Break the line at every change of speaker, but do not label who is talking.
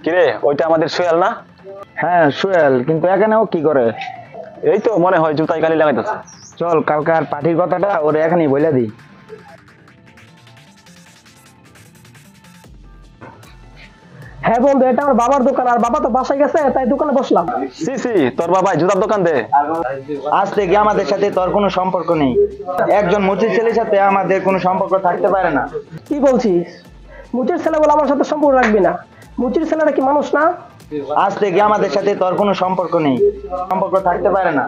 কিরে, ওইটা আমাদের সোহেল না?
হ্যাঁ সোহেল, কিন্তু এখানে ও কি করে?
এই তো মনে হয় জুতায় কালি লাগাইতেছে।
চল কালকার পার্টির কথাটা ওরে এখনই বলে দিই।
হ্যাঁ বন্ধু, এটা আমার বাবার দোকান, আর বাবা তো বাসায় গেছে, তাই দোকানে বসলাম।
সি সি, তোর বাবা জুতার দোকান দে।
আজ থেকে আমাদের সাথে তোর কোনো সম্পর্ক নেই। একজন মুচির ছেলের সাথে আমাদের কোনো সম্পর্ক থাকতে পারে না।
কি বলছিস? মুচির ছেলে বলে আমার সাথে সম্পর্ক রাখবি না? মুচির ছেলেটা কি মানুষ না?
আজ থেকে আমাদের সাথে তোর কোনো সম্পর্ক নেই, সম্পর্ক থাকতে পারে না।